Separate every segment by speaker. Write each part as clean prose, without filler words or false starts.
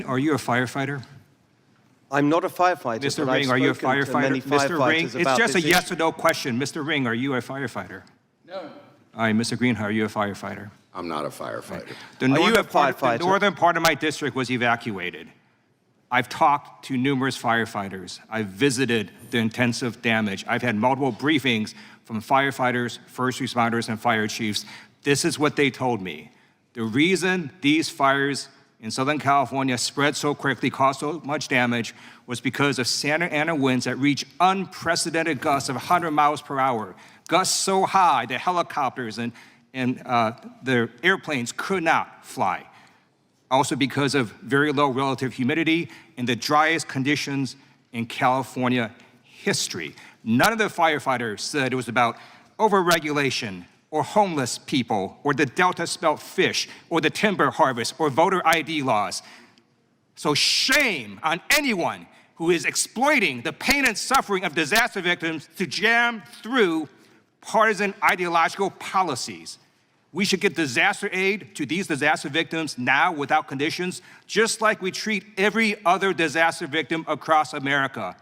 Speaker 1: are you a firefighter?
Speaker 2: I'm not a firefighter.
Speaker 1: Mr. Ring, are you a firefighter? Mr. Ring, it's just a yes or no question. Mr. Ring, are you a firefighter?
Speaker 3: No.
Speaker 1: All right, Mr. Greenhow, are you a firefighter?
Speaker 4: I'm not a firefighter.
Speaker 1: The northern part of my district was evacuated. I've talked to numerous firefighters. I've visited the intensive damage. I've had multiple briefings from firefighters, first responders, and fire chiefs. This is what they told me. The reason these fires in Southern California spread so quickly, caused so much damage, was because of Santa Ana winds that reached unprecedented gusts of 100 miles per hour. Gusts so high that helicopters and the airplanes could not fly. Also because of very low relative humidity and the driest conditions in California history. None of the firefighters said it was about overregulation or homeless people or the Delta spelt fish or the timber harvest or voter ID laws. So shame on anyone who is exploiting the pain and suffering of disaster victims to jam through partisan ideological policies. We should get disaster aid to these disaster victims now without conditions, just like we treat every other disaster victim across America.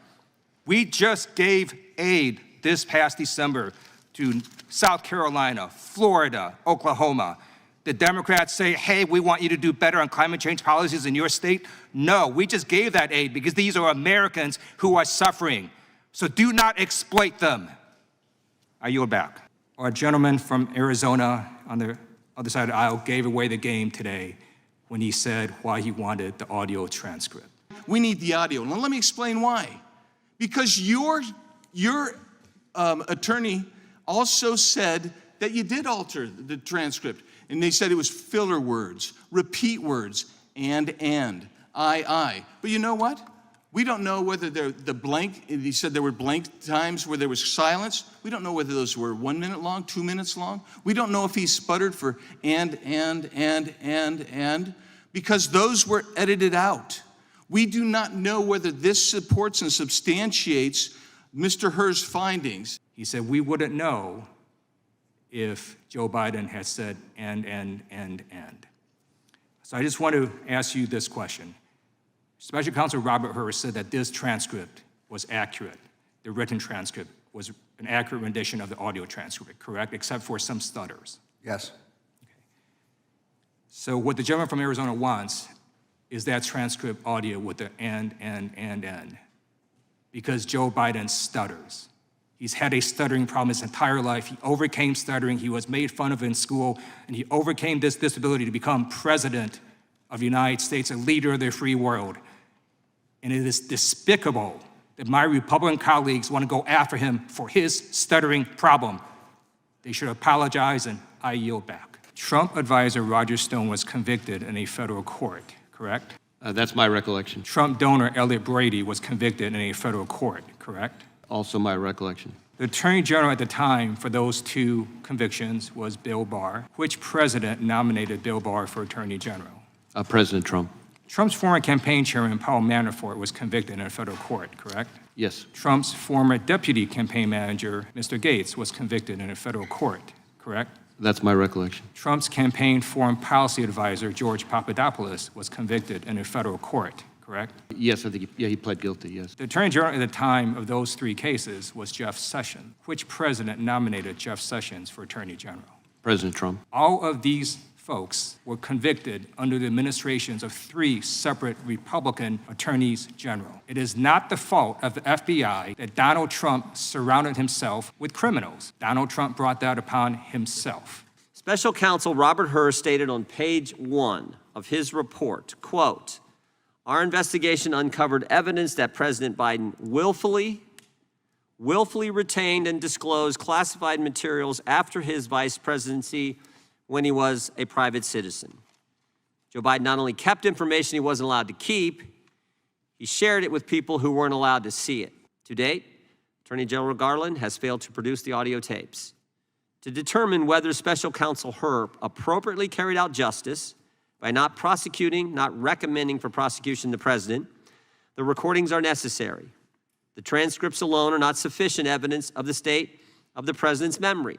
Speaker 1: We just gave aid this past December to South Carolina, Florida, Oklahoma. The Democrats say, hey, we want you to do better on climate change policies in your state. No, we just gave that aid because these are Americans who are suffering. So do not exploit them. I yield back. Our gentleman from Arizona on the other side of the aisle gave away the game today when he said why he wanted the audio transcript.
Speaker 3: We need the audio. Now let me explain why. Because your attorney also said that you did alter the transcript. And they said it was filler words, repeat words, and, I. But you know what? We don't know whether they're the blank, he said there were blank times where there was silence. We don't know whether those were 1 minute long, 2 minutes long. We don't know if he sputtered for and, because those were edited out. We do not know whether this supports and substantiates Mr. Herr's findings.
Speaker 1: He said we wouldn't know if Joe Biden had said and. So I just want to ask you this question. Special Counsel Robert Hur said that this transcript was accurate. The written transcript was an accurate rendition of the audio transcript, correct? Except for some stutters.
Speaker 4: Yes.
Speaker 1: Okay. So what the gentleman from Arizona wants is that transcript audio with the and. Because Joe Biden stutters. He's had a stuttering problem his entire life. He overcame stuttering. He was made fun of in school, and he overcame this disability to become president of the United States, a leader of the free world. And it is despicable that my Republican colleagues want to go after him for his stuttering problem. They should apologize, and I yield back. Trump advisor Roger Stone was convicted in a federal court, correct?
Speaker 5: That's my recollection.
Speaker 1: Trump donor Elliot Brady was convicted in a federal court, correct?
Speaker 5: Also my recollection.
Speaker 1: The Attorney General at the time for those two convictions was Bill Barr. Which president nominated Bill Barr for Attorney General?
Speaker 5: President Trump.
Speaker 1: Trump's former campaign chairman, Paul Manafort, was convicted in a federal court, correct?
Speaker 5: Yes.
Speaker 1: Trump's former deputy campaign manager, Mr. Gates, was convicted in a federal court, correct?
Speaker 5: That's my recollection.
Speaker 1: Trump's campaign foreign policy advisor, George Papadopoulos, was convicted in a federal court, correct?
Speaker 5: Yes, I think he pled guilty, yes.
Speaker 1: The Attorney General at the time of those three cases was Jeff Sessions. Which president nominated Jeff Sessions for Attorney General?
Speaker 5: President Trump.
Speaker 1: All of these folks were convicted under the administrations of three separate Republican attorneys general. It is not the fault of the FBI that Donald Trump surrounded himself with criminals. Donald Trump brought that upon himself.
Speaker 6: Special Counsel Robert Hur stated on page 1 of his report, quote, our investigation uncovered evidence that President Biden willfully retained and disclosed classified materials after his vice presidency when he was a private citizen. Joe Biden not only kept information he wasn't allowed to keep, he shared it with people who weren't allowed to see it. To date, Attorney General Garland has failed to produce the audio tapes. To determine whether Special Counsel Hur appropriately carried out justice by not prosecuting, not recommending for prosecution the president, the recordings are necessary. The transcripts alone are not sufficient evidence of the state of the president's memory.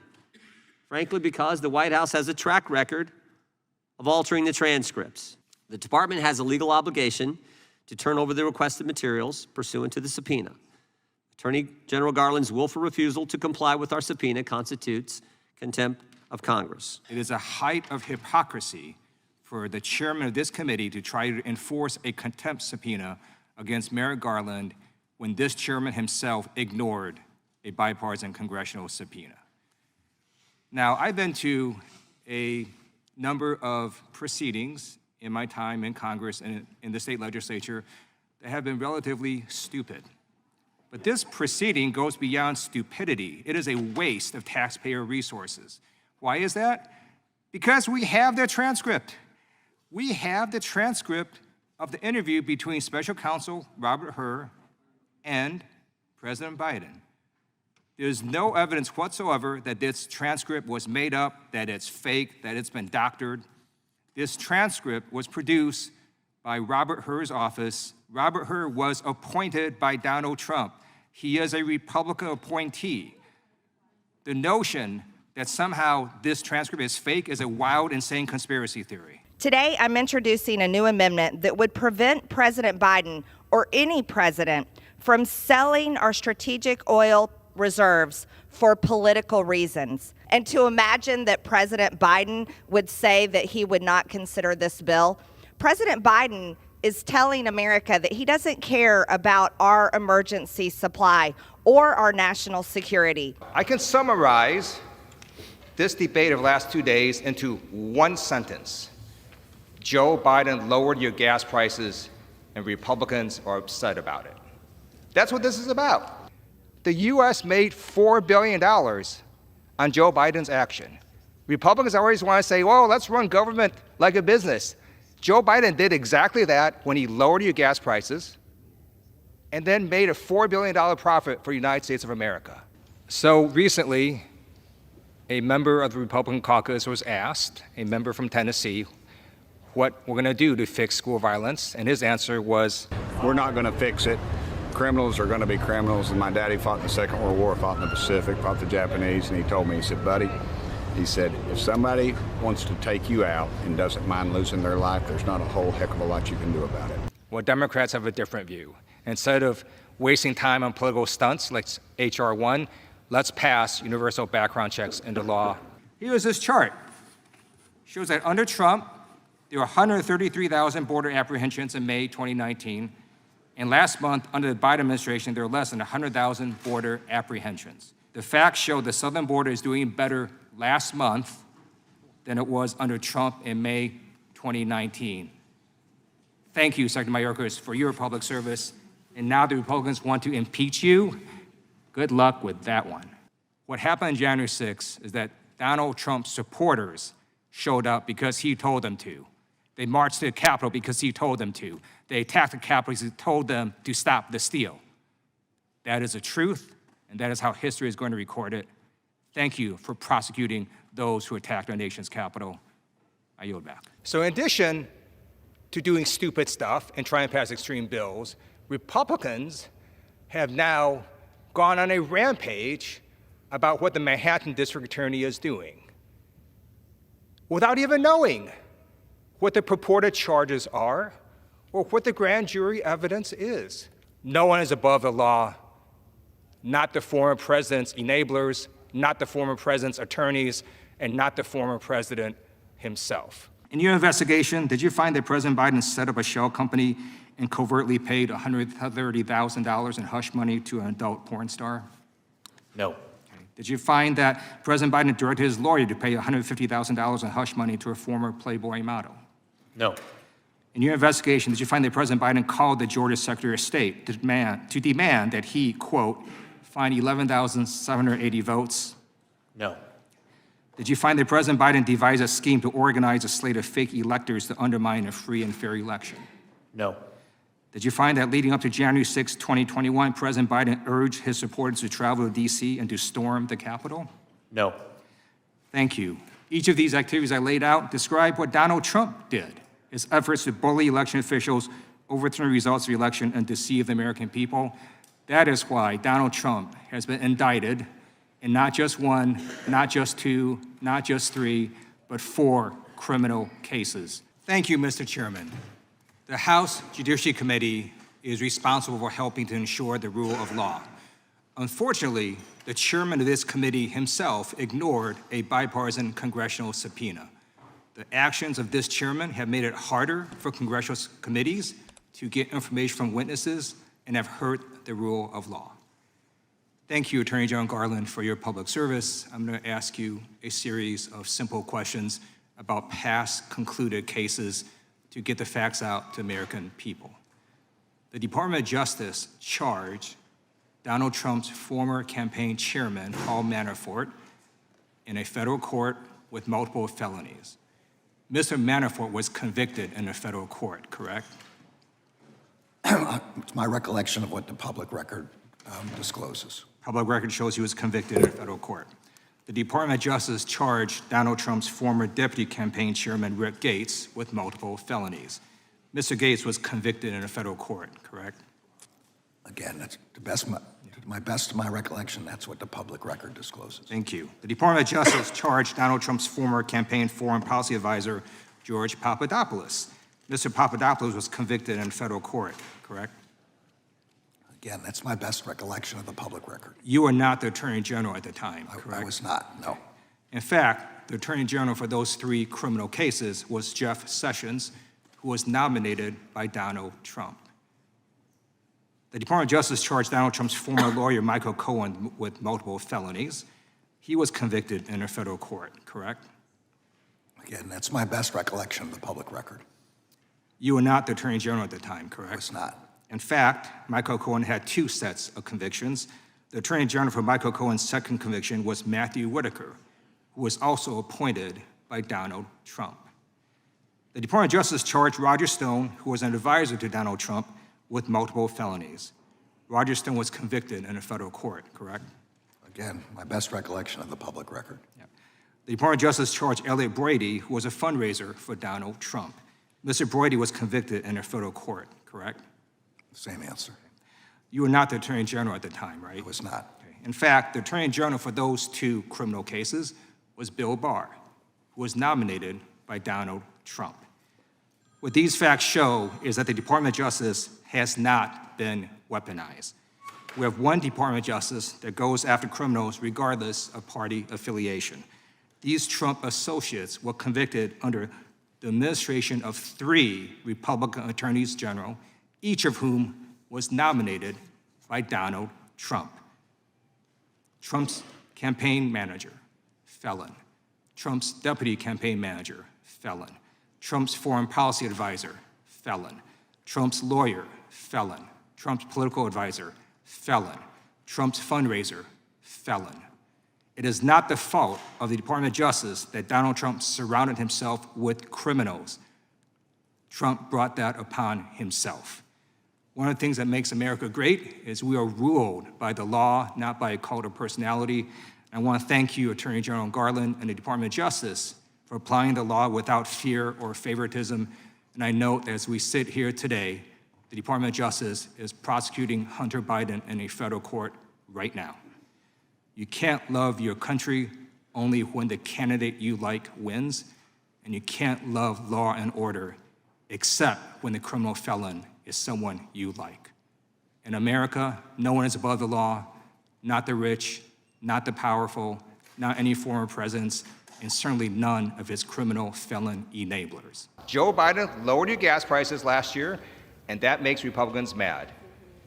Speaker 6: Frankly, because the White House has a track record of altering the transcripts. The department has a legal obligation to turn over the requested materials pursuant to the subpoena. Attorney General Garland's willful refusal to comply with our subpoena constitutes contempt of Congress.
Speaker 1: It is a height of hypocrisy for the chairman of this committee to try to enforce a contempt subpoena against Merrick Garland when this chairman himself ignored a bipartisan congressional subpoena. Now, I've been to a number of proceedings in my time in Congress and in the state legislature that have been relatively stupid. But this proceeding goes beyond stupidity. It is a waste of taxpayer resources. Why is that? Because we have the transcript. We have the transcript of the interview between Special Counsel Robert Hur and President Biden. There's no evidence whatsoever that this transcript was made up, that it's fake, that it's been doctored. This transcript was produced by Robert Hur's office. Robert Hur was appointed by Donald Trump. He is a Republican appointee. The notion that somehow this transcript is fake is a wild, insane conspiracy theory.
Speaker 4: Today, I'm introducing a new amendment that would prevent President Biden or any president from selling our strategic oil reserves for political reasons. And to imagine that President Biden would say that he would not consider this bill, President Biden is telling America that he doesn't care about our emergency supply or our national security.
Speaker 1: I can summarize this debate of the last 2 days into one sentence. Joe Biden lowered your gas prices and Republicans are upset about it. That's what this is about. The U.S. made $4 billion on Joe Biden's action. Republicans always want to say, well, let's run government like a business. Joe Biden did exactly that when he lowered your gas prices and then made a $4 billion profit for the United States of America. So recently, a member of the Republican caucus was asked, a member from Tennessee, what we're going to do to fix school violence, and his answer was,
Speaker 7: we're not going to fix it. Criminals are going to be criminals, and my daddy fought in the Second World War, fought in the Pacific, fought the Japanese, and he told me, he said, buddy, he said, if somebody wants to take you out and doesn't mind losing their life, there's not a whole heck of a lot you can do about it.
Speaker 1: well, Democrats have a different view. Instead of wasting time on political stunts like H.R. 1, let's pass universal background checks into law. Here's this chart. Shows that under Trump, there were 133,000 border apprehensions in May 2019. And last month, under the Biden administration, there were less than 100,000 border apprehensions. The facts show the southern border is doing better last month than it was under Trump in May 2019. Thank you, Secretary Mayorkas, for your public service. And now the Republicans want to impeach you. Good luck with that one. What happened on January 6th is that Donald Trump's supporters showed up because he told them to. They marched to the Capitol because he told them to. They attacked the Capitol because he told them to stop the steal. That is the truth, and that is how history is going to record it. Thank you for prosecuting those who attacked our nation's Capitol. I yield back. So in addition to doing stupid stuff and trying to pass extreme bills, Republicans have now gone on a rampage about what the Manhattan District Attorney is doing without even knowing what the purported charges are or what the grand jury evidence is. No one is above the law, not the former president's enablers, not the former president's attorneys, and not the former president himself. In your investigation, did you find that President Biden set up a shell company and covertly paid $130,000 in hush money to an adult porn star?
Speaker 8: No.
Speaker 1: Did you find that President Biden directed his lawyer to pay $150,000 in hush money to a former Playboy model?
Speaker 8: No.
Speaker 1: In your investigation, did you find that President Biden called the Georgia Secretary of State to demand that he, quote, find 11,780 votes?
Speaker 8: No.
Speaker 1: Did you find that President Biden devised a scheme to organize a slate of fake electors to undermine a free and fair election?
Speaker 8: No.
Speaker 1: Did you find that leading up to January 6, 2021, President Biden urged his supporters to travel to D.C. and to storm the Capitol?
Speaker 8: No.
Speaker 1: Thank you. Each of these activities I laid out describe what Donald Trump did, his efforts to bully election officials, overturn the results of the election, and deceive the American people. That is why Donald Trump has been indicted in not just one, not just two, not just three, but 4 criminal cases. Thank you, Mr. Chairman. The House Judiciary Committee is responsible for helping to ensure the rule of law. Unfortunately, the chairman of this committee himself ignored a bipartisan congressional subpoena. The actions of this chairman have made it harder for congressional committees to get information from witnesses and have hurt the rule of law. Thank you, Attorney General Garland, for your public service. I'm going to ask you a series of simple questions about past concluded cases to get the facts out to American people. The Department of Justice charged Donald Trump's former campaign chairman, Paul Manafort, in a federal court with multiple felonies. Mr. Manafort was convicted in a federal court, correct?
Speaker 9: It's my recollection of what the public record discloses.
Speaker 1: Public record shows he was convicted in a federal court. The Department of Justice charged Donald Trump's former deputy campaign chairman, Rick Gates, with multiple felonies. Mr. Gates was convicted in a federal court, correct?
Speaker 9: Again, that's the best, to my recollection, that's what the public record discloses.
Speaker 1: Thank you. The Department of Justice charged Donald Trump's former campaign foreign policy advisor, George Papadopoulos. Mr. Papadopoulos was convicted in federal court, correct?
Speaker 9: Again, that's my best recollection of the public record.
Speaker 1: You were not the Attorney General at the time, correct?
Speaker 9: I was not, no.
Speaker 1: In fact, the Attorney General for those three criminal cases was Jeff Sessions, who was nominated by Donald Trump. The Department of Justice charged Donald Trump's former lawyer, Michael Cohen, with multiple felonies. He was convicted in a federal court, correct?
Speaker 9: Again, that's my best recollection of the public record.
Speaker 1: You were not the Attorney General at the time, correct?
Speaker 9: I was not.
Speaker 1: In fact, Michael Cohen had two sets of convictions. The Attorney General for Michael Cohen's second conviction was Matthew Whitaker, who was also appointed by Donald Trump. The Department of Justice charged Roger Stone, who was an advisor to Donald Trump, with multiple felonies. Roger Stone was convicted in a federal court, correct?
Speaker 9: Again, my best recollection of the public record.
Speaker 1: Yeah. The Department of Justice charged Elliot Brady, who was a fundraiser for Donald Trump. Mr. Brady was convicted in a federal court, correct?
Speaker 9: Same answer.
Speaker 1: You were not the Attorney General at the time, right?
Speaker 9: I was not.
Speaker 1: Okay. In fact, the Attorney General for those two criminal cases was Bill Barr, who was nominated by Donald Trump. What these facts show is that the Department of Justice has not been weaponized. We have one Department of Justice that goes after criminals regardless of party affiliation. These Trump associates were convicted under the administration of three Republican attorneys general, each of whom was nominated by Donald Trump. Trump's campaign manager, felon. Trump's deputy campaign manager, felon. Trump's foreign policy advisor, felon. Trump's lawyer, felon. Trump's political advisor, felon. Trump's fundraiser, felon. It is not the fault of the Department of Justice that Donald Trump surrounded himself with criminals. Trump brought that upon himself. One of the things that makes America great is we are ruled by the law, not by a cult of personality. I want to thank you, Attorney General Garland and the Department of Justice, for applying the law without fear or favoritism. And I note that as we sit here today, the Department of Justice is prosecuting Hunter Biden in a federal court right now. You can't love your country only when the candidate you like wins, and you can't love law and order except when the criminal felon is someone you like. In America, no one is above the law, not the rich, not the powerful, not any former presidents, and certainly none of his criminal felon enablers.
Speaker 10: Joe Biden lowered your gas prices last year, and that makes Republicans mad.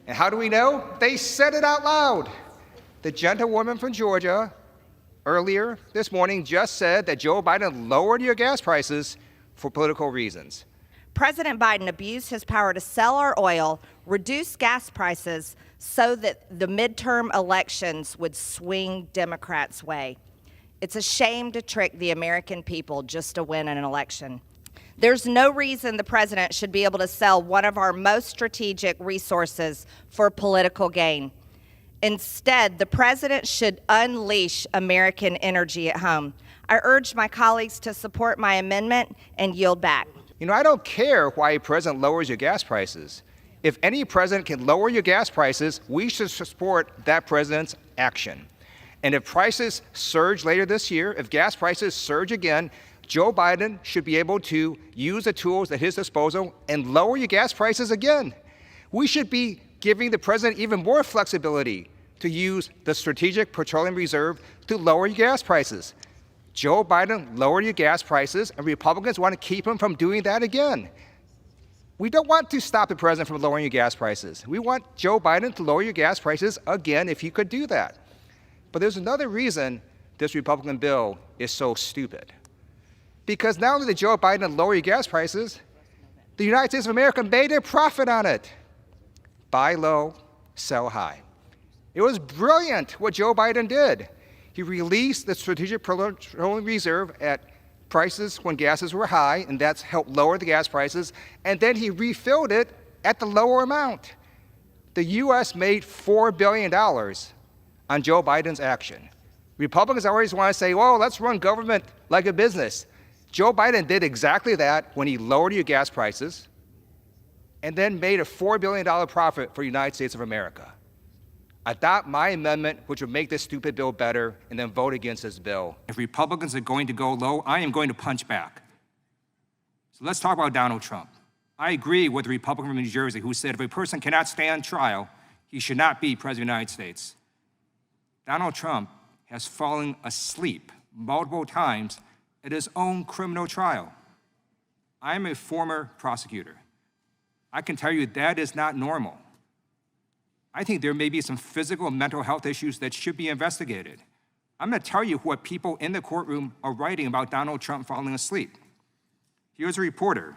Speaker 10: And how do we know? They said it out loud. The gentlewoman from Georgia earlier this morning just said that Joe Biden lowered your gas prices for political reasons.
Speaker 4: President Biden abused his power to sell our oil, reduce gas prices so that the midterm elections would swing Democrats' way. It's a shame to trick the American people just to win an election. There's no reason the president should be able to sell one of our most strategic resources for political gain. Instead, the president should unleash American energy at home. I urge my colleagues to support my amendment and yield back.
Speaker 10: You know, I don't care why a president lowers your gas prices. If any president can lower your gas prices, we should support that president's action. And if prices surge later this year, if gas prices surge again, Joe Biden should be able to use the tools at his disposal and lower your gas prices again. We should be giving the president even more flexibility to use the Strategic Petroleum Reserve to lower your gas prices. Joe Biden lowered your gas prices, and Republicans want to keep him from doing that again. We don't want to stop the president from lowering your gas prices. We want Joe Biden to lower your gas prices again if he could do that. But there's another reason this Republican bill is so stupid. Because not only did Joe Biden lower your gas prices, the United States of America made a profit on it. Buy low, sell high. It was brilliant what Joe Biden did. He released the Strategic Petroleum Reserve at prices when gases were high, and that's helped lower the gas prices, and then he refilled it at the lower amount. The U.S. made $4 billion on Joe Biden's action. Republicans always want to say, well, let's run government like a business. Joe Biden did exactly that when he lowered your gas prices and then made a $4 billion profit for the United States of America. Adopt my amendment, which would make this stupid bill better, and then vote against this bill.
Speaker 1: If Republicans are going to go low, I am going to punch back. So let's talk about Donald Trump. I agree with the Republican from New Jersey who said if a person cannot stand trial, he should not be president of the United States. Donald Trump has fallen asleep multiple times at his own criminal trial. I am a former prosecutor. I can tell you that is not normal. I think there may be some physical and mental health issues that should be investigated. I'm going to tell you what people in the courtroom are writing about Donald Trump falling asleep. Here's a reporter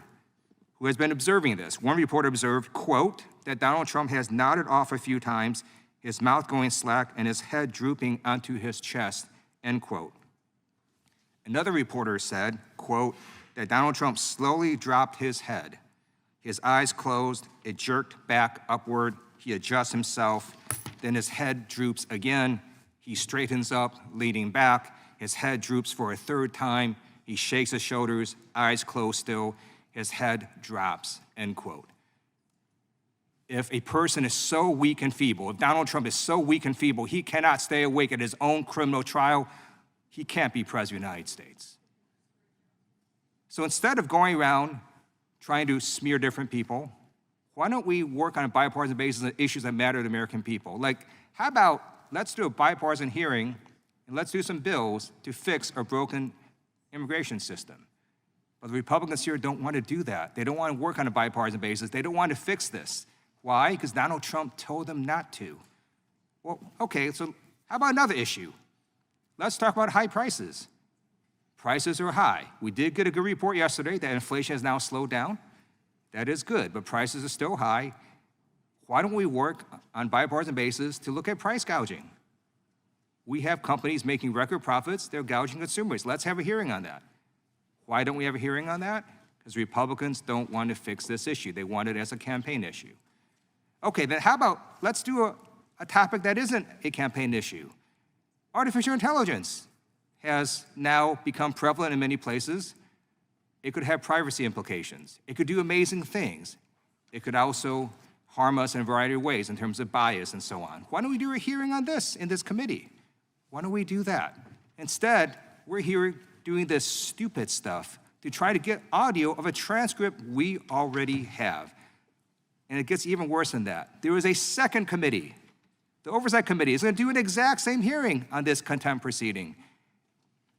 Speaker 1: who has been observing this. One reporter observed, quote, that Donald Trump has nodded off a few times, his mouth going slack and his head drooping onto his chest, end quote. Another reporter said, quote, that Donald Trump slowly dropped his head. His eyes closed, it jerked back upward, he adjusts himself, then his head droops again, he straightens up, leaning back, his head droops for a third time, he shakes his shoulders, eyes closed still, his head drops, end quote. If a person is so weak and feeble, if Donald Trump is so weak and feeble, he cannot stay awake at his own criminal trial, he can't be president of the United States. So instead of going around trying to smear different people, why don't we work on a bipartisan basis on issues that matter to the American people? Like, how about let's do a bipartisan hearing and let's do some bills to fix our broken immigration system. But the Republicans here don't want to do that. They don't want to work on a bipartisan basis. They don't want to fix this. Why? Because Donald Trump told them not to. Well, okay, so how about another issue? Let's talk about high prices. Prices are high. We did get a good report yesterday that inflation has now slowed down. That is good, but prices are still high. Why don't we work on bipartisan basis to look at price gouging? We have companies making record profits, they're gouging consumers. Let's have a hearing on that. Why don't we have a hearing on that? Because Republicans don't want to fix this issue. They want it as a campaign issue. Okay, then how about, let's do a topic that isn't a campaign issue. Artificial intelligence has now become prevalent in many places. It could have privacy implications. It could do amazing things. It could also harm us in a variety of ways in terms of bias and so on. Why don't we do a hearing on this in this committee? Why don't we do that? Instead, we're here doing this stupid stuff to try to get audio of a transcript we already have. And it gets even worse than that. There is a second committee. The Oversight Committee is going to do an exact same hearing on this contempt proceeding.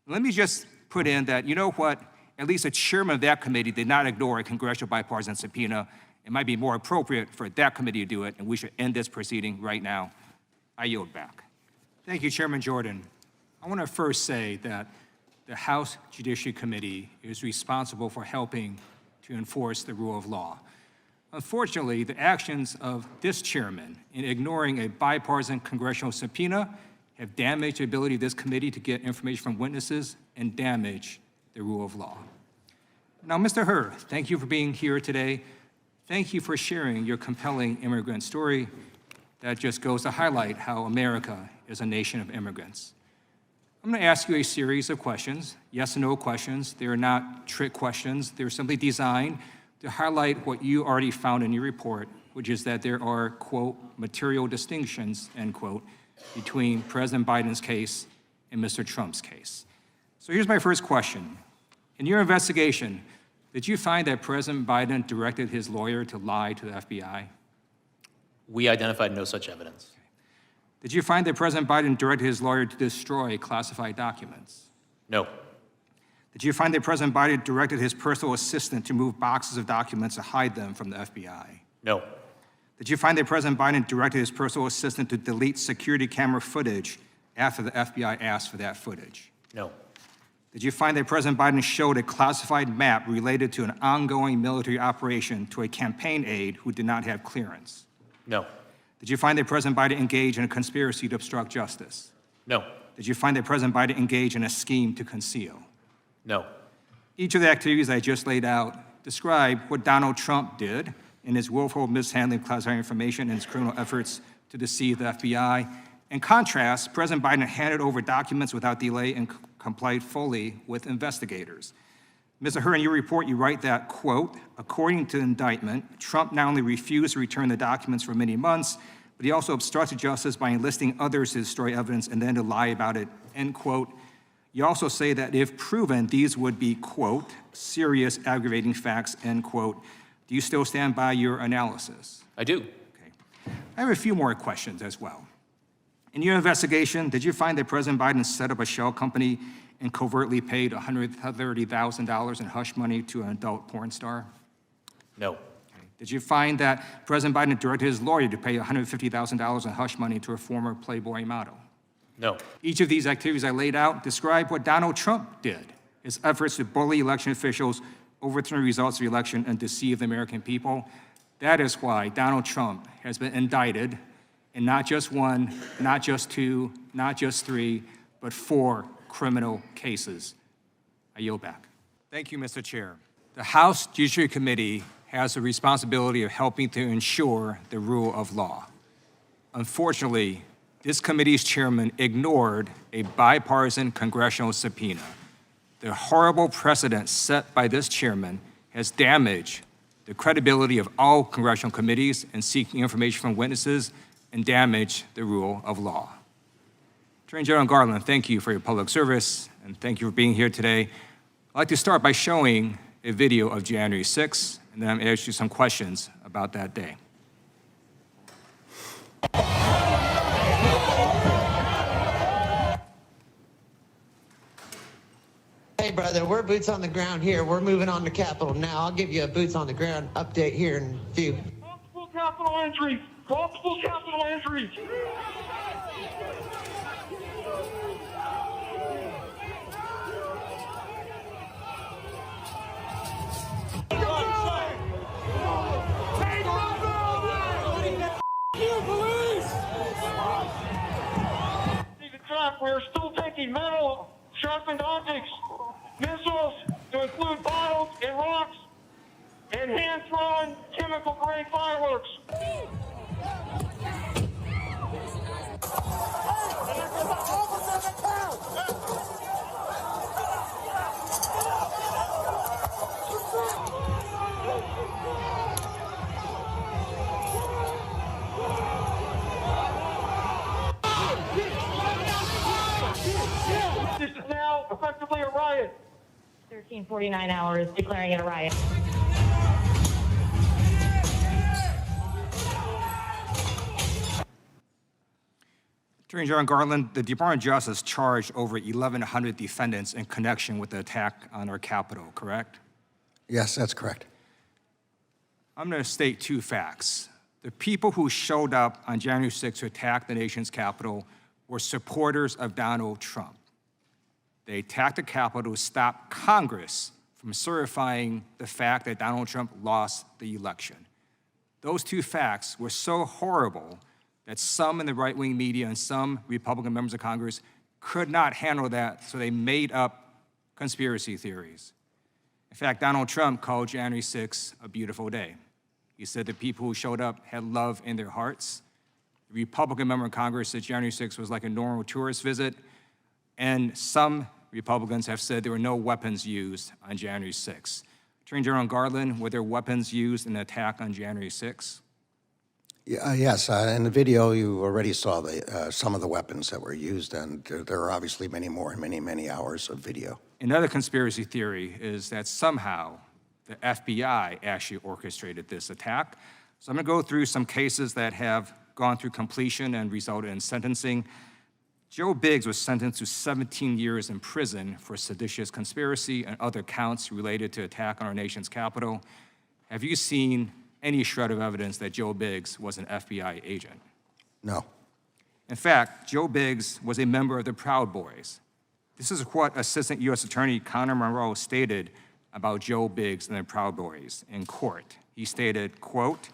Speaker 1: Let me just put in that, you know what? At least the chairman of that committee did not ignore a congressional bipartisan subpoena. It might be more appropriate for that committee to do it, and we should end this proceeding right now. I yield back.
Speaker 11: Thank you, Chairman Jordan. I want to first say that the House Judiciary Committee is responsible for helping to enforce the rule of law. Unfortunately, the actions of this chairman in ignoring a bipartisan congressional subpoena have damaged the ability of this committee to get information from witnesses and damage the rule of law. Now, Mr. Hur, thank you for being here today. Thank you for sharing your compelling immigrant story. That just goes to highlight how America is a nation of immigrants. I'm going to ask you a series of questions, yes and no questions. They are not trick questions. They're simply designed to highlight what you already found in your report, which is that there are, quote, material distinctions, end quote, between President Biden's case and Mr. Trump's case. So here's my first question. In your investigation, did you find that President Biden directed his lawyer to lie to the FBI?
Speaker 8: We identified no such evidence.
Speaker 11: Did you find that President Biden directed his lawyer to destroy classified documents?
Speaker 8: No.
Speaker 11: Did you find that President Biden directed his personal assistant to move boxes of documents to hide them from the FBI?
Speaker 8: No.
Speaker 11: Did you find that President Biden directed his personal assistant to delete security camera footage after the FBI asked for that footage?
Speaker 8: No.
Speaker 11: Did you find that President Biden showed a classified map related to an ongoing military operation to a campaign aide who did not have clearance?
Speaker 8: No.
Speaker 11: Did you find that President Biden engaged in a conspiracy to obstruct justice?
Speaker 8: No.
Speaker 11: Did you find that President Biden engaged in a scheme to conceal?
Speaker 8: No.
Speaker 11: Each of the activities I just laid out describe what Donald Trump did in his willful mishandling of classified information and his criminal efforts to deceive the FBI. In contrast, President Biden handed over documents without delay and complied fully with investigators. Mr. Hur, in your report, you write that, quote, according to the indictment, Trump not only refused to return the documents for many months, but he also obstructed justice by enlisting others to destroy evidence and then to lie about it, end quote. You also say that if proven, these would be, quote, serious aggravating facts, end quote. Do you still stand by your analysis?
Speaker 8: I do.
Speaker 11: Okay. I have a few more questions as well. In your investigation, did you find that President Biden set up a shell company and covertly paid $130,000 in hush money to an adult porn star?
Speaker 8: No.
Speaker 11: Okay. Did you find that President Biden directed his lawyer to pay $150,000 in hush money to a former Playboy model?
Speaker 8: No.
Speaker 11: Each of these activities I laid out describe what Donald Trump did, his efforts to bully election officials, overturn results of the election, and deceive the American people. That is why Donald Trump has been indicted in not just one, not just two, not just three, but 4 criminal cases. I yield back. Thank you, Mr. Chair. The House Judiciary Committee has the responsibility of helping to ensure the rule of law. Unfortunately, this committee's chairman ignored a bipartisan congressional subpoena. The horrible precedent set by this chairman has damaged the credibility of all congressional committees in seeking information from witnesses and damaged the rule of law. Attorney General Garland, thank you for your public service, and thank you for being here today. I'd like to start by showing a video of January 6th, and then I'm going to ask you some questions about that day.
Speaker 12: Hey, brother, we're boots on the ground here. We're moving on to Capitol now. I'll give you a boots on the ground update here in a few.
Speaker 13: Multiple capital entries! Multiple capital entries! We're still taking metal, sharpened objects, missiles to include bottles and rocks, and hand-thrown chemical-grade fireworks. This is now effectively a riot.
Speaker 14: 1349 hours, declaring it a riot.
Speaker 11: Attorney General Garland, the Department of Justice charged over 1,100 defendants in connection with the attack on our Capitol, correct?
Speaker 9: Yes, that's correct.
Speaker 11: I'm going to state 2 facts. The people who showed up on January 6th to attack the nation's Capitol were supporters of Donald Trump. They attacked the Capitol to stop Congress from certifying the fact that Donald Trump lost the election. Those 2 facts were so horrible that some in the right-wing media and some Republican members of Congress could not handle that, so they made up conspiracy theories. In fact, Donald Trump called January 6th a beautiful day. He said the people who showed up had love in their hearts. The Republican member of Congress said January 6th was like a normal tourist visit, and some Republicans have said there were no weapons used on January 6th. Attorney General Garland, were there weapons used in the attack on January 6th?
Speaker 9: Yes, in the video, you already saw some of the weapons that were used, and there are obviously many more and many, many hours of video.
Speaker 11: Another conspiracy theory is that somehow the FBI actually orchestrated this attack. So I'm going to go through some cases that have gone through completion and resulted in sentencing. Joe Biggs was sentenced to 17 years in prison for seditious conspiracy and other counts related to attack on our nation's capital. Have you seen any shred of evidence that Joe Biggs was an FBI agent?
Speaker 9: No.
Speaker 11: In fact, Joe Biggs was a member of the Proud Boys. This is what Assistant U.S. Attorney Connor Monroe stated about Joe Biggs and the Proud Boys in court. He stated, quote,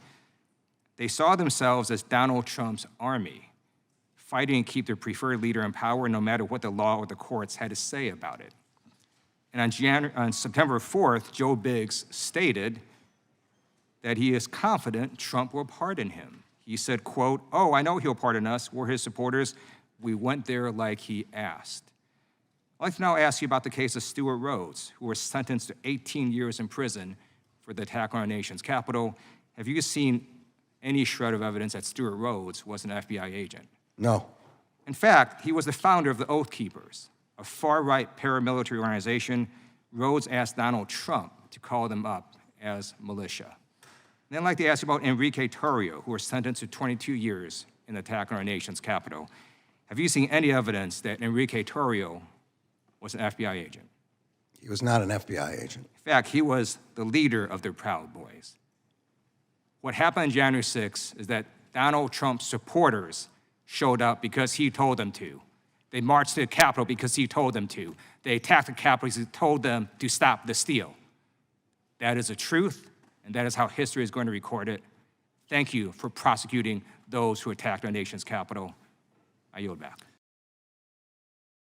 Speaker 11: "They saw themselves as Donald Trump's army, fighting to keep their preferred leader in power no matter what the law or the courts had to say about it." And on September 4th, Joe Biggs stated that he is confident Trump will pardon him. He said, quote, "Oh, I know he'll pardon us. We're his supporters. We went there like he asked." I'd like to now ask you about the case of Stewart Rhodes, who was sentenced to 18 years in prison for the attack on our nation's capital. Have you seen any shred of evidence that Stewart Rhodes was an FBI agent?
Speaker 9: No.
Speaker 11: In fact, he was the founder of the Oath Keepers, a far-right paramilitary organization. Rhodes asked Donald Trump to call them up as militia. And then I'd like to ask you about Enrique Torrio, who was sentenced to 22 years in the attack on our nation's capital. Have you seen any evidence that Enrique Torrio was an FBI agent?
Speaker 9: He was not an FBI agent.
Speaker 11: In fact, he was the leader of the Proud Boys. What happened on January 6th is that Donald Trump's supporters showed up because he told them to. They marched to the Capitol because he told them to. They attacked the Capitol because he told them to stop the steal. That is the truth, and that is how history is going to record it. Thank you for prosecuting those who attacked our nation's capital. I yield back.